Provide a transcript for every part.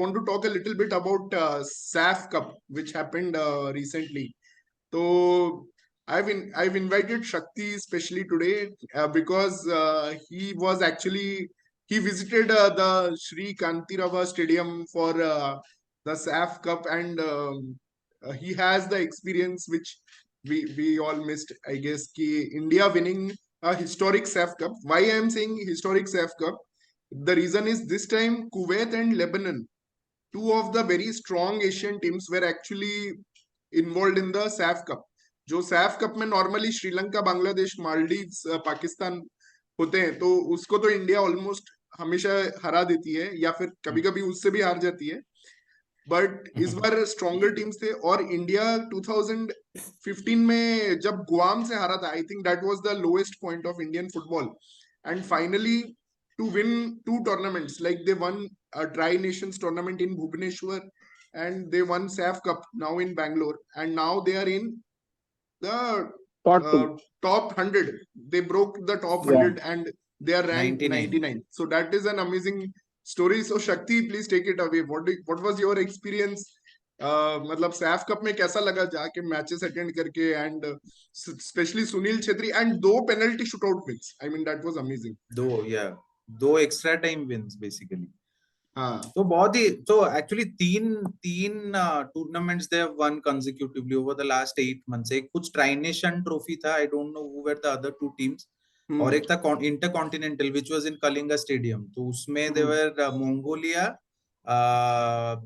want to talk a little bit about SAF Cup, which happened recently. So I've invited Shakti especially today because he visited the Sri Kantirava Stadium for the SAF Cup, and he has the experience which we all missed, I guess. Ki India winning a historic SAF Cup. Why I am saying historic SAF Cup? The reason is this time Kuwait and Lebanon, two of the very strong Asian teams, were actually involved in the SAF Cup. जो Saif cup में normally Sri Lanka, Bangladesh, Maldives, Pakistan होते हैं, तो उसको तो India almost हमेशा हरा देती है या फिर कभी कभी उससे भी हार जाती है. बट इस बार स्ट्रॉन्गर टीम्स थे और इंडिया 2015 में जब गुआम से हारा था, I think that was the lowest point of Indian football. And finally to win two tournaments, like they won a Tri Nations tournament in Bhubaneswar and they won SAF Cup now in Bangalore, and now they are in the top 100. They broke the top 100 and they are ranked 99. So that is an amazing story. So Shakti, please take it away. What was your experience? मतलब Saif cup में कैसा लगा जाके matches attend करके, and specially Sunil Chhetri and दो penalty shootout wins. I mean that was amazing. दो extra time wins basically. हाँ, तो बहुत ही, तो एक्चुअली तीन tournaments they have won consecutively over the last 8 months. एक कुछ ट्राइनेशन ट्रॉफी था, I don't know who were the other two teams, और एक था intercontinental which was in Kalinga stadium. तो उसमें they were Mongolia,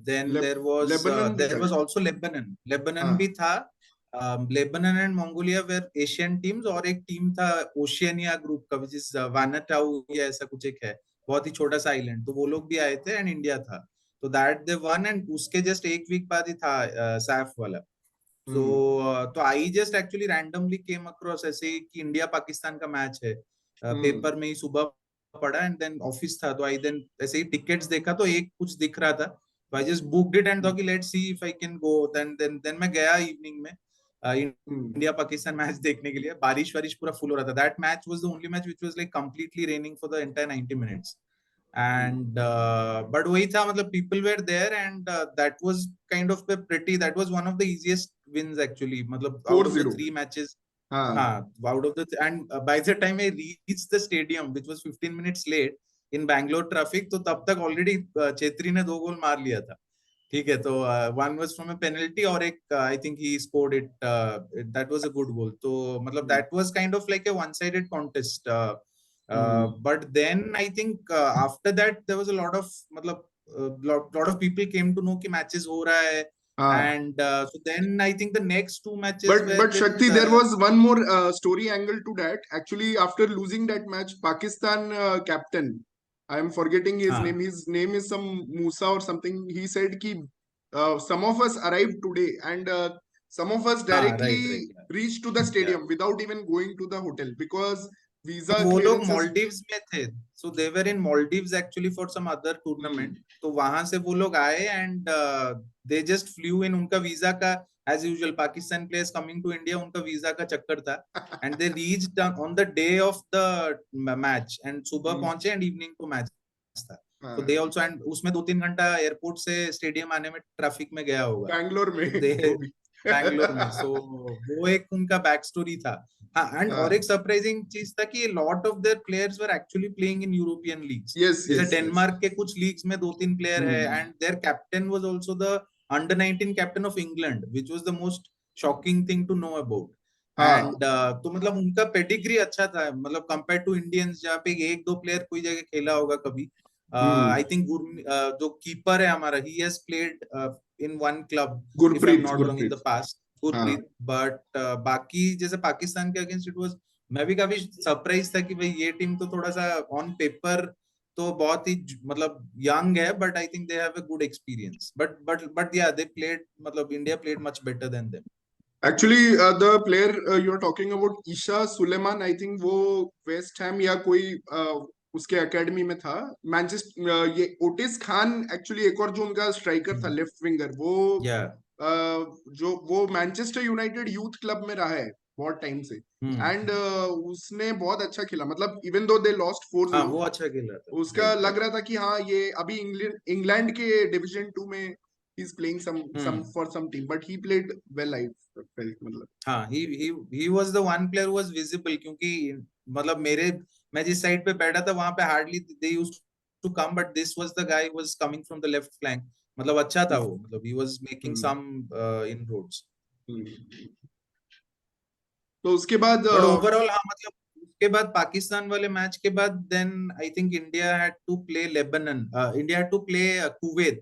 then there was also Lebanon भी था. Lebanon and Mongolia were Asian teams, और एक टीम था ओशियनिया ग्रुप का विच इज वानाटाउ या ऐसा कुछ एक है, बहुत ही छोटा सा आइलैंड. तो वो लोग भी आए थे एंड इंडिया था. तो दैट दे वन, एंड उसके जस्ट एक वीक बाद ही था सैफ वाला. तो I just actually randomly came across ऐसे ही कि इंडिया पाकिस्तान का मैच है, पेपर में ही सुबह पढ़ा, एंड देन ऑफिस था, तो आई देन ऐसे ही टिकट्स देखा तो एक कुछ दिख रहा था, तो I just booked it and thought कि let's see if I can go. Then मैं गया इवनिंग में इंडिया पाकिस्तान मैच देखने के लिए. बारिश वारिश पूरा फुल हो रहा था. That match was the only match which was like completely raining for the entire 90 minutes. And but वही था, मतलब people were there, and that was kind of pretty, that was one of the easiest wins actually, मतलब out of the 3 matches. out of the, and by the time I reached the stadium which was 15 minutes late in Bangalore traffic, तो तब तक already Chhetri ने 2 गोल मार लिया था. ठीक है, तो one was from a penalty और एक I think he scored it, that was a good goal. तो मतलब that was kind of like a one-sided contest. But then I think after that there was a lot of मतलब lot of people came to know कि matches हो रहा है. And so then I think the next 2 matches but Shakti, there was one more story angle to that. Actually, after losing that match, Pakistan captain, I am forgetting his name. His name is some Musa or something. He said ki some of us arrived today and some of us directly reached to the stadium without even going to the hotel because visa वो लोग Maldives में थे. So they were in Maldives actually for some other tournament. तो वहां से वो लोग आए and they just flew in. उनका वीजा का as usual Pakistan players coming to India, उनका वीजा का चक्कर था. And they reached on the day of the match and सुबह पहुंचे and evening को मैच था. So they also, and उसमें 2-3 घंटा एयरपोर्ट से स्टेडियम आने में ट्रैफिक में गया होगा बैंगलोर में. बैंगलोर में. सो वो एक उनका बैक स्टोरी था. हाँ, एंड और एक सरप्राइजिंग चीज था कि lot of their players were actually playing in European leagues. जैसे डेनमार्क के कुछ लीग्स में 2-3 प्लेयर है, and their captain was also the under 19 captain of England, which was the most shocking thing to know about. And तो मतलब उनका pedigree अच्छा था, मतलब कंपेयर टू इंडियंस जहाँ पे 1-2 प्लेयर कोई जगह खेला होगा कभी. आई थिंक जो कीपर है हमारा, he has played in one club if I'm not wrong in the past, Gurpreet. But बाकी जैसे पाकिस्तान के अगेंस्ट इट वाज, मैं भी काफी सरप्राइज था कि भाई ये टीम तो थोड़ा सा ऑन पेपर तो बहुत ही मतलब यंग है, but I think they have a good experience. But या दे प्लेड, मतलब India played much better than them. Actually, the player you are talking about, Easah Suliman, I think वो वेस्ट हैम या कोई उसके एकेडमी में था. मैनचेस्टर, ये ओटिस खान एक्चुअली एक और जो उनका स्ट्राइकर था लेफ्ट विंगर, वो जो वो मैनचेस्टर यूनाइटेड यूथ क्लब में रहा है. बहुत टाइम से। हम्म, एंड उसने बहुत अच्छा खेला, मतलब इवन दो दे लॉस्ट हाँ 4-0, वो अच्छा खेला था, उसका राइट लग राइट। रहा था कि हाँ ये अभी इंग्लैंड के डिवीजन 2 में ही is playing some hmm, for some team, but he played well, I felt, मतलब। हाँ he was the one player who was visible, क्योंकि मतलब मैं जिस साइड पे बैठा था वहां पे hardly they used to come, but this was the guy was coming from the left flank. मतलब अच्छा था वो, मतलब he was making hmm, some inroads. Hmm. तो उसके बाद बट ओवरऑल हाँ, मतलब उसके बाद पाकिस्तान वाले मैच के बाद then I think India had to play Lebanon, India had to play Kuwait.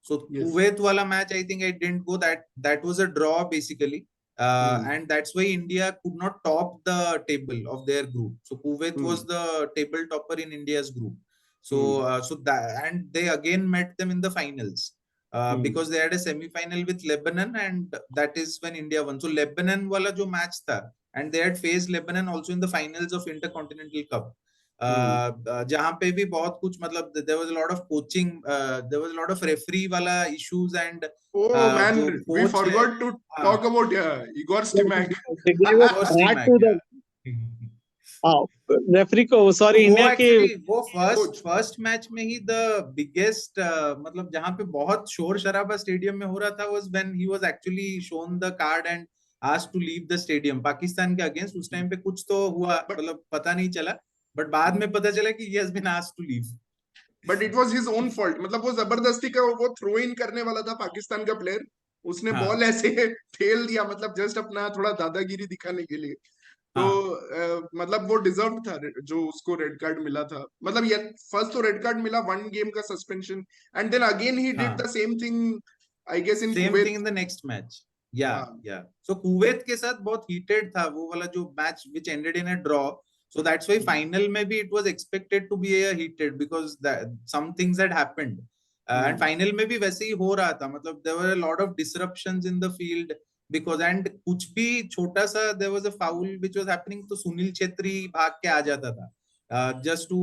So yes. Kuwait वाला match I think I didn't go, that was a draw basically, and that's why India could not top the table of their group. So Kuwait was the table topper in India's group. So so that, and they again met them in the finals, because they had a semi-final with Lebanon, and that is when India won. So Lebanon wala jo match tha, and they had faced Lebanon also in the finals of Intercontinental Cup. जहाँ पे भी बहुत कुछ, मतलब there was a lot of coaching, there was a lot of referee वाला issues, and Oh man, जो we coach है, forgot to हाँ, talk about Igor Stimac. They gave a Igor start Stimac, to the yeah. uh, referee को, तो sorry, वो India के actually वो first Coach. First match में ही द बिगेस्ट, मतलब जहां पे बहुत शोर शराबा स्टेडियम में हो रहा था, was when he was actually shown the card and asked to leave the stadium Pakistan के अगेंस्ट। उस टाइम पे कुछ तो हुआ, But मतलब पता नहीं चला, बट बाद में पता चला कि he has been asked to leave. It was his own fault, मतलब वो जबरदस्ती का वो थ्रो इन करने वाला था पाकिस्तान का प्लेयर, उसने बॉल हाँ ऐसे फेल दिया, मतलब जस्ट अपना थोड़ा दादागिरी दिखाने के लिए। तो हाँ मतलब वो डिजर्व था जो उसको रेड कार्ड मिला था, मतलब ये फर्स्ट तो रेड कार्ड मिला, 1 गेम का suspension, and then again he did the हाँ, same thing, I guess in same thing Kuwait. In the next match. Yeah हाँ। या सो कुवैत के साथ बहुत हीटेड था वो वाला जो match, which ended in a draw. So that's why final maybe it was expected to be a heated, because some things had happened. And final में भी वैसे ही हो रहा था, मतलब there were a lot of disruptions in the field, because and कुछ भी छोटा सा there was a foul which was happening, तो सुनील छेत्री भाग के आ जाता था, just to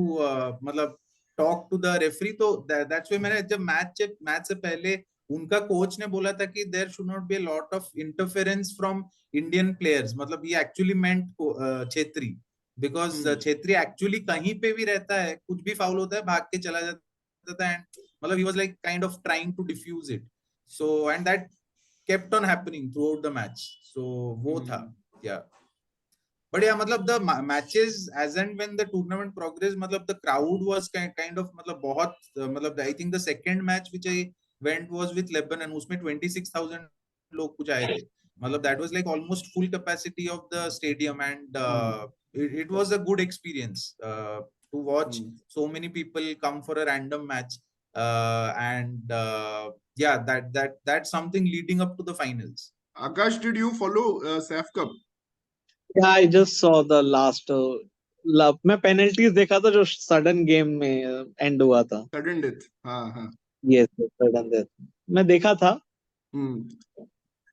मतलब talk to the referee। तो that's why मैंने जब मैच से पहले उनका कोच ने बोला था कि there should not be a lot of interference from Indian players, मतलब ये actually meant Chhetri, because Chhetri actually कहीं पे भी रहता है, कुछ भी फाउल होता है भाग के चला जाता था, एंड मतलब he was like kind of trying to defuse it. So and that kept on happening throughout the match. So वो था, या बट या मतलब the matches as and when the tournament progress, मतलब the crowd was kind of, मतलब बहुत, मतलब I think the second match which I went was with Lebanon, उसमें 26,000 लोग कुछ आए थे, मतलब that was like almost full capacity of the stadium, and it was a good experience to watch so many people come for a random match, and yeah, that's something leading up to the finals. Akash, did you follow SAF Cup? Yeah, I just saw the last मैं penalties देखा था जो sudden game में and हुआ था। Sudden death, हाँ हाँ। Yes, sudden death मैं देखा था।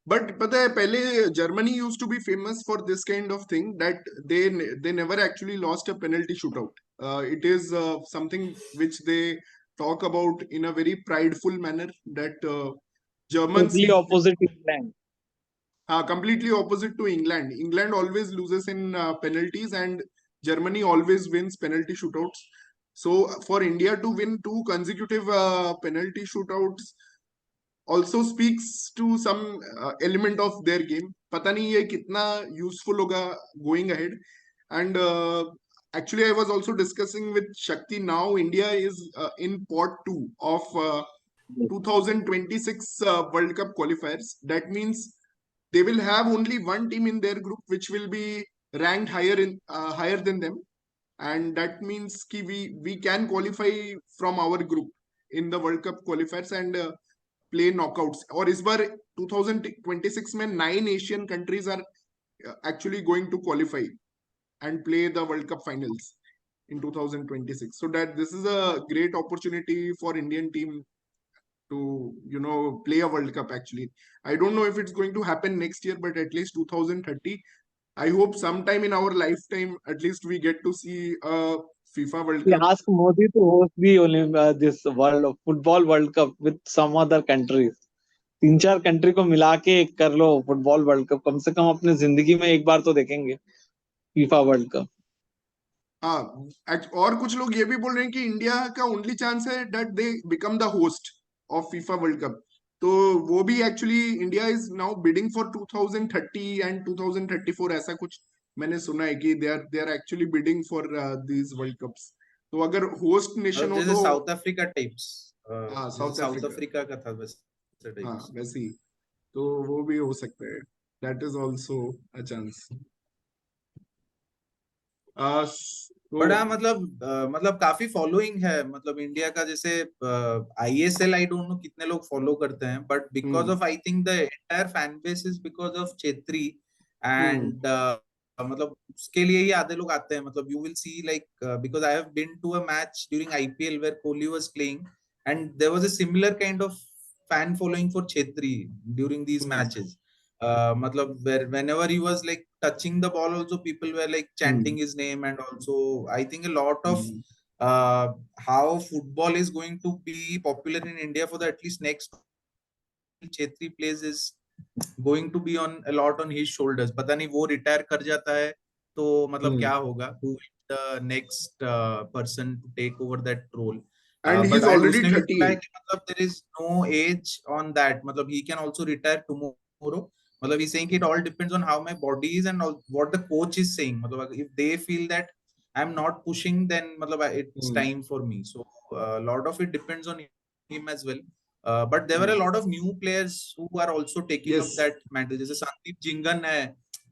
बट पता है पहले Germany used to be famous for this kind of thing, that they never actually lost a penalty shootout. It is something which they talk about in a very prideful manner, that Germans totally opposite England. completely opposite to England. England always loses in penalties, and Germany always wins penalty shootouts. So for India to win 2 consecutive penalty shootouts also speaks to some element of their game. पता नहीं ये कितना useful होगा going ahead. And actually, I was also discussing with Shakti. Now India is in pot 2 of 2026 World Cup qualifiers. That means they will have only one team in their group which will be ranked higher than them, and that means ki we can qualify from our group in the World Cup qualifiers and play knockouts. और इस बार 2026 में 9 Asian countries are actually going to qualify and play the World Cup finals in 2026. So that this is a great opportunity for Indian team to play a World Cup. Actually, I don't know if it's going to happen next year, but at least 2030, I hope sometime in our lifetime at least we get to see a FIFA World We Cup. ask Modi to host the this World Football World Cup with some other countries. 3-4 country को मिला के कर लो football world cup, कम से कम अपने जिंदगी में एक बार तो देखेंगे फीफा वर्ल्ड कप। हाँ, और कुछ लोग ये भी बोल रहे हैं कि इंडिया का ओनली चांस है that they become the host of FIFA World Cup. तो वो भी actually India is now bidding for 2030 and 2034, ऐसा कुछ मैंने सुना है कि they are actually bidding for these World Cups. तो अगर होस्ट नेशन हो जैसे तो साउथ अफ्रीका टाइप्स, हाँ, जैसे साउथ साउथ अफ्रीका, अफ्रीका का था वैसे हाँ टाइप्स। वैसे ही, तो वो भी हो सकता है, that is also a chance. But तो हाँ मतलब काफी फॉलोइंग है मतलब इंडिया का, जैसे आईएसएल आई डोंट नो कितने लोग फॉलो करते हैं, but because hmm of I think the entire fan base is because of Chhetri hmm and मतलब उसके लिए ही आधे लोग आते हैं। मतलब you will see like because I have been to a match during IPL where Kohli was playing and there was a similar kind of fan following for Chhetri during these hmm matches. Matlab whenever he was like touching the ball, also people were like chanting hmm his name, and also I think a lot of hmm how football is going to be popular in India for the at least next Chhetri plays is going to be on a lot on his shoulders. पता नहीं वो retire कर जाता है तो मतलब क्या होगा, who will be the next person to take over that role. And he But is and already उसने भी बोला है 38। कि मतलब there is no age on that, मतलब he can also retire tomorrow. मतलब he's saying it all depends on how my body is and all, what the coach is saying. मतलब if they feel that I'm not pushing, then मतलब it's time for me. So a lot of it depends on him as well. But there were a lot of new players who are also taking up yes, that mantle. जैसे संदीप जिंगन है,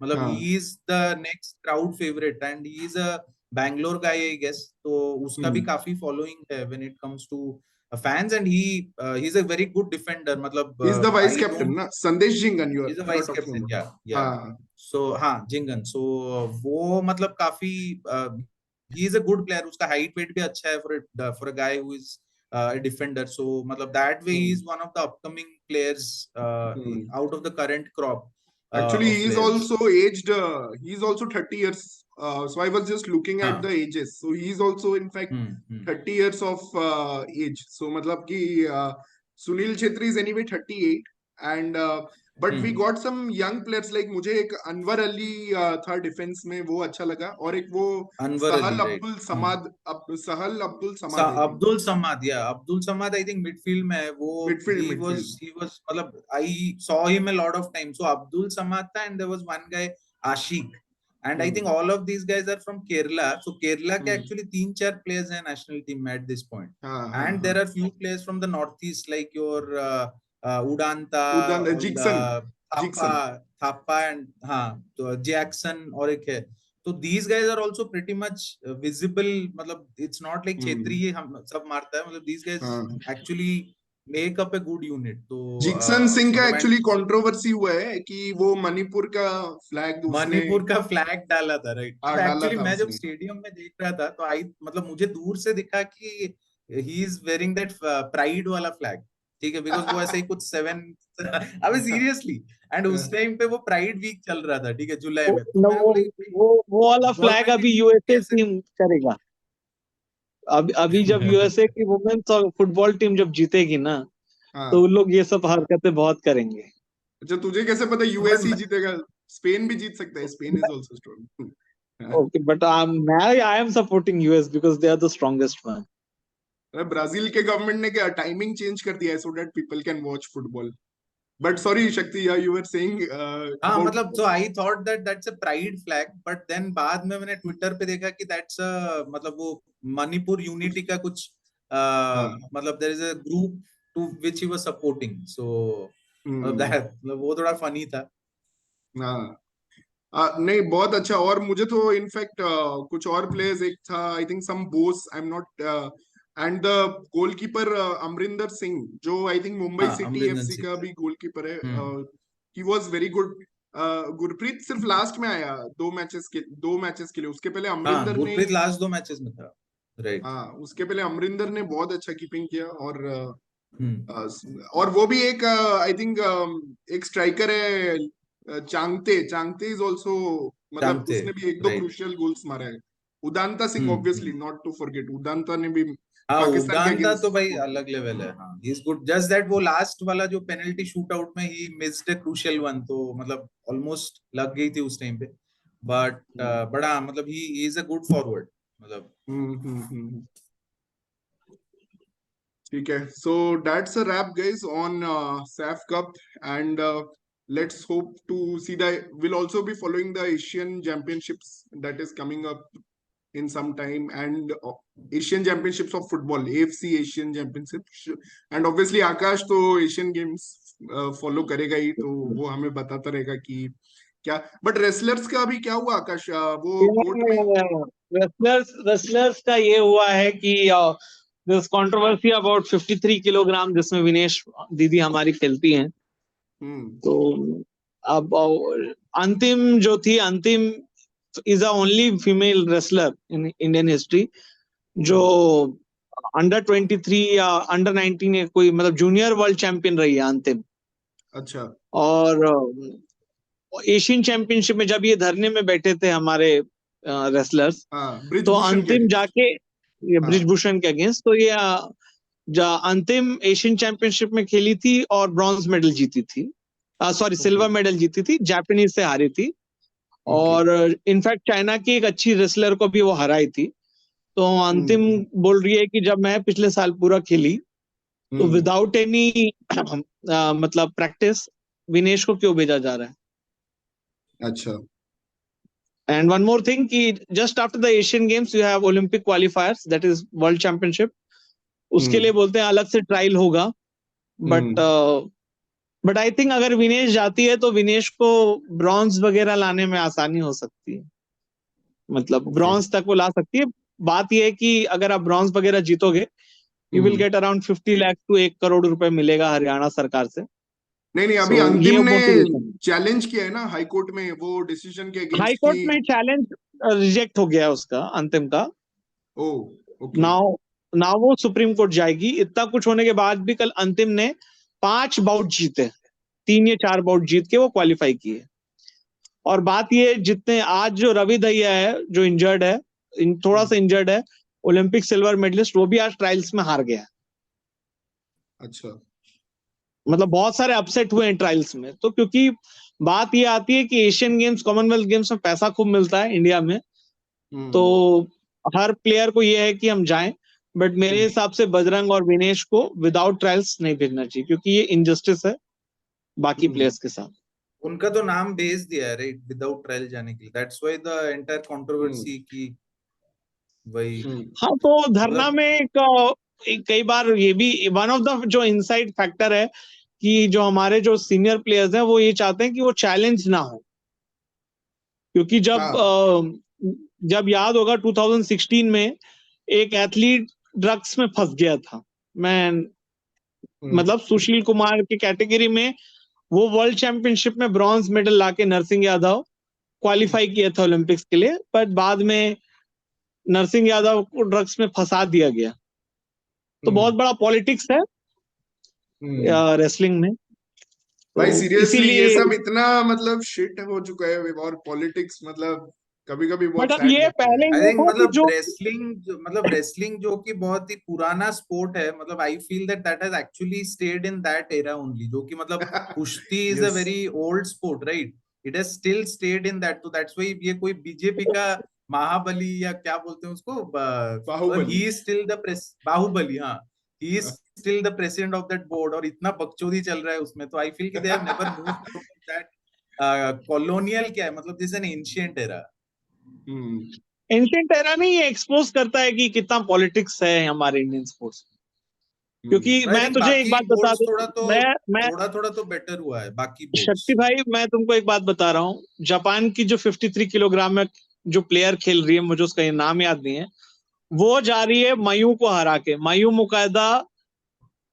मतलब हाँ, he is the next crowd favorite and he is a Bangalore guy I guess. तो उसका भी काफी following है when it comes to fans, and he's a very good defender. मतलब he is the vice I captain don't, ना, Sandesh Jhingan, he's a you are vice talking captain, about. yeah. हाँ, So हाँ Jhingan, so वो मतलब काफी he is a good player. उसका height weight भी अच्छा है for a guy who is a defender. So मतलब that way he is one of the upcoming players out of the current crop actually of he is players. Also aged, he is also 30 years, so I was just looking at the हाँ ages, so he is also in fact hmm 30 years of age, so मतलब कि Sunil Chhetri is anyway 38, and but we hmm got some young players like मुझे एक अनवर अली था defence में, वो अच्छा लगा, और एक वो Anwar Sahal Ali, right. Abdul Samad, Sahal Abdul Samad I think, Abdul Samad, yeah Abdul Samad I think midfield में है वो। Midfield he was midfield. he was मतलब I saw him a lot of times. So Abdul Samad tha, and there was one guy Ashik, and I think all of these guys are from Kerala. So Kerala के actually 3-4 players हैं national team में at this point, हाँ हाँ and हाँ, there are few players from the northeast like your Udanta उदन और Jeakson, Thapa Jeakson, Thapa and हाँ तो Jackson और एक है। तो these guys are also pretty much visible. मतलब it's not like छेत्री ही हम सब मारता है, मतलब these guys हाँ। actually make up a good unit. तो जिक्सन सिंह का मतलब and एक्चुअली कंट्रोवर्सी हुआ है कि वो मणिपुर का फ्लैग उसने मणिपुर का फ्लैग डाला था, राइट। तो डाला एक्चुअली था मैं जब उसने। स्टेडियम में देख रहा था तो आई मतलब मुझे दूर से दिखा कि he is wearing that pride वाला फ्लैग, ठीक है, बिकॉज वो ऐसे ही कुछ 7 अबे सीरियसली, एंड उस टाइम पे वो प्राइड वीक चल रहा था, ठीक है, जुलाई में। तो वो मैं बोला कि भाई वो वाला फुटबॉल फ्लैग में भी अभी यूएसए कैसे टीम करेगा। अभी जब यूएसए की वुमेन्स और फुटबॉल टीम जब जीतेगी ना, तो हाँ, उन लोग ये सब हरकतें बहुत करेंगे। अच्छा तुझे कैसे पता यूएस ही बट जीतेगा? स्पेन भी जीत सकता है, Spain is also strong. Okay, but I am supporting US because they are the strongest one. Brazil के गवर्नमेंट ने क्या टाइमिंग चेंज कर दिया है so that people can watch football. But sorry Shakti, you were saying हाँ about. मतलब so I thought that that's a pride flag, but then बाद में मैंने ट्विटर पे देखा कि दैट्स अ मतलब वो मणिपुर यूनिटी का कुछ हाँ, मतलब there is a group to which he was supporting, so hmm, that मतलब वो थोड़ा फनी था। हाँ, नहीं बहुत अच्छा। और मुझे तो इनफैक्ट कुछ और प्लेयर्स, एक था I think some Bose, I am not, and the goalkeeper Amrinder Singh, जो आई थिंक मुंबई हाँ सिटी अमरिंदर एफसी सिंह। का भी गोलकीपर है, hmm he was very good. Gurpreet सिर्फ लास्ट में आया, 2 मैचेस के लिए, उसके पहले हाँ अमरिंदर ने, गुरप्रीत लास्ट 2 मैचेस में था, राइट। हाँ उसके पहले अमरिंदर ने बहुत अच्छा कीपिंग किया, हम्म और वो भी एक आई थिंक एक स्ट्राइकर है, चांगते चांगते इज ऑल्सो, मतलब चांगते, उसने भी 1-2 राइट। क्रूशियल गोल्स मारा है। Udanta Singh obviously hmm. Not to forget, Udanta ने भी हाँ पाकिस्तान के उगांडा तो भाई अगेंस्ट। अलग लेवल है। हाँ he is good, just that वो लास्ट वाला जो पेनल्टी शूट आउट में he missed a crucial one, तो मतलब ऑलमोस्ट लग गई थी उस टाइम पे। बट बड़ा मतलब he is a good forward मतलब। हम्म। ठीक है, so that's a wrap guys on SAF Cup, and let's hope to see the, we'll also be following the Asian Championships that is coming up in some time, and Asian Championships of football, AFC Asian Championships, and obviously Akash तो Asian Games follow करेगा ही, तो वो हमें बताता रहेगा कि क्या। But wrestlers का अभी क्या हुआ आकाश, वो कोर्ट में? रेसलर्स का ये हुआ है कि दिस कंट्रोवर्सी अबाउट 53 किलोग्राम जिसमें विनेश दीदी हमारी खेलती हैं। तो अब अंतिम जो थी, अंतिम is a only female wrestler in Indian history जो अंडर 23 या अंडर 19 या कोई मतलब जूनियर वर्ल्ड चैंपियन रही है अंतिम। अच्छा। और एशियन चैंपियनशिप में जब ये धरने में बैठे थे हमारे रेसलर्स, हाँ, तो ब्रिजभूषण के अंतिम against। जाके ये हाँ। ब्रिजभूषण के अगेंस्ट, तो ये अंतिम एशियन चैंपियनशिप में खेली थी और ब्रॉन्ज मेडल जीती थी, सॉरी सिल्वर मेडल जीती थी, जापानीज से हारी थी। और इनफैक्ट चाइना की एक अच्छी रेसलर को भी वो हराई थी। तो अंतिम बोल रही है कि जब मैं पिछले साल पूरा खेली तो विदाउट एनी मतलब प्रैक्टिस विनेश को क्यों भेजा जा रहा है। अच्छा। एंड वन मोर थिंग कि just after the Asian games you have Olympic क्वालिफायर्स, that is world championship. उसके लिए बोलते हैं अलग से ट्रायल होगा। बट आई थिंक अगर विनेश जाती है तो विनेश को ब्रॉन्ज वगैरह लाने में आसानी हो सकती है, मतलब ब्रॉन्ज तक वो ला सकती है। बात यह है कि अगर आप ब्रॉन्ज वगैरह जीतोगे you will get around 50 lakh to 1 crore रुपए मिलेगा हरियाणा सरकार से। नहीं, अभी So, अंतिम ये ने मोटिवेशन चैलेंज किया है ना हाई कोर्ट में, वो डिसीजन के हाई अगेंस्ट कोर्ट की। में चैलेंज रिजेक्ट हो गया उसका अंतिम का। ओ, ओके। नाउ नाउ वो सुप्रीम कोर्ट जाएगी। इतना कुछ होने के बाद भी कल अंतिम ने 5 बाउट जीते, 3 या 4 बाउट जीत के वो क्वालिफाई किए। और बात ये, जितने आज जो रवि दहिया है जो इंजर्ड है, थोड़ा सा इंजर्ड है, ओलंपिक सिल्वर मेडलिस्ट, वो भी आज ट्रायल्स में हार गया। अच्छा। मतलब बहुत सारे अपसेट हुए हैं ट्रायल्स में। तो क्योंकि बात ये आती है कि एशियन गेम्स, कॉमनवेल्थ गेम्स में पैसा खूब मिलता है इंडिया में, तो हर प्लेयर को ये है कि हम जाएं। बट मेरे हिसाब से बजरंग और विनेश को विदाउट ट्रायल्स नहीं भेजना चाहिए, क्योंकि ये इनजस्टिस है बाकी प्लेयर्स के साथ। उनका तो नाम भेज दिया है राइट विदाउट ट्रायल जाने के लिए, that's why the entire controversy की वही हाँ, तो धरना मतलब। में कई बार ये भी वन ऑफ द जो इनसाइड फैक्टर है कि जो हमारे जो सीनियर प्लेयर्स हैं वो ये चाहते हैं कि वो चैलेंज ना हो। क्योंकि जब याद होगा 2016 में एक एथलीट ड्रग्स में फंस गया था। मैं मतलब सुशील कुमार की कैटेगरी में वो वर्ल्ड चैंपियनशिप में ब्रॉन्ज मेडल लाके नरसिंह यादव क्वालिफाई किया था ओलंपिक्स के लिए, पर बाद में नरसिंह यादव को ड्रग्स में फंसा दिया गया। तो बहुत बड़ा पॉलिटिक्स है रेसलिंग में। भाई तो सीरियसली ये इसीलिए, सब इतना मतलब शिट हो चुका है, और पॉलिटिक्स मतलब कभी कभी बट बहुत अब सैड ये लगता है। पहले आई ये थिंक था कि मतलब जो रेसलिंग जो कि बहुत ही पुराना स्पोर्ट है, मतलब I feel that that has actually stayed in that era only, जो कि मतलब कुश्ती is a yes. Very old sport right, it has still stayed in that, तो दैट्स व्हाई ये कोई बीजेपी का महाबली या क्या बोलते हैं उसको, मतलब Baahubali. He is still the press Baahubali, हाँ he is still the president of that board, और इतना बकचोदी चल रहा है उसमें, तो आई फील कि they have never moved from that colonial क्या है मतलब this N ancient era. Ancient era नहीं, ये एक्सपोज करता है कि कितना पॉलिटिक्स है हमारे इंडियन स्पोर्ट्स। क्योंकि आई मैं थिंक तुझे एक बाकी बात बता बोर्ड्स दूं, थोड़ा तो मैं थोड़ा तो बेटर हुआ है बाकी शक्ति बोर्ड्स। भाई, मैं तुमको एक बात बता रहा हूँ। जापान की जो 53 किलोग्राम में जो प्लेयर खेल रही है, मुझे उसका ये नाम याद नहीं है, वो जा रही है मयू को हरा के। मयू मुकायदा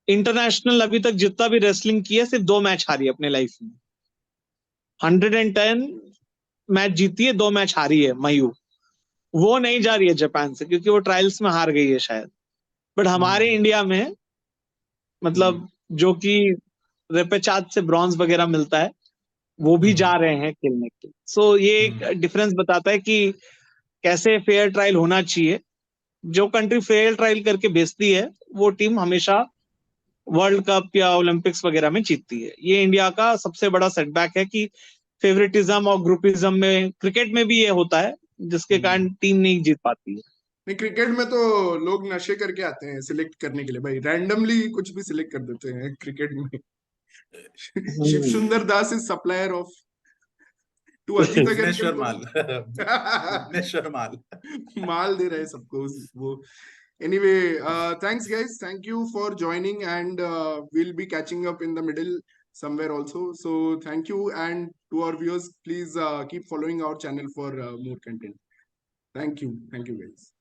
इंटरनेशनल अभी तक जितना भी रेसलिंग की है सिर्फ 2 मैच हारी है अपने लाइफ में। 110 मैच जीती है, 2 मैच हारी है मयू। वो नहीं जा रही है जापान से क्योंकि वो ट्रायल्स में हार गई है शायद। बट हमारे इंडिया में मतलब जो कि रेपेचाज से ब्रॉन्ज वगैरह मिलता है, वो भी जा रहे हैं खेलने के लिए। सो ये एक डिफरेंस बताता है कि कैसे फेयर ट्रायल होना चाहिए। जो कंट्री फेयर ट्रायल करके भेजती है वो टीम हमेशा वर्ल्ड कप या ओलंपिक्स वगैरह में जीतती है। ये इंडिया का सबसे बड़ा सेटबैक है कि फेवरेटिज्म और ग्रुपिज्म में, क्रिकेट में भी ये होता है, जिसके कारण टीम नहीं जीत पाती है। नहीं, क्रिकेट में तो लोग नशे करके आते हैं सिलेक्ट करने के लिए भाई, रैंडमली कुछ भी सिलेक्ट कर देते हैं क्रिकेट में। Shiv Sundar Das is supplier of to Ajit Bhuvneshwar Agarkar माल। भुवनेश्वर माल। माल दे रहे हैं सबको वो। Anyway, thanks guys, thank you for joining and we'll be catching up in the middle somewhere also. So thank you, and to our viewers, please keep following our channel for more content. Thank you guys.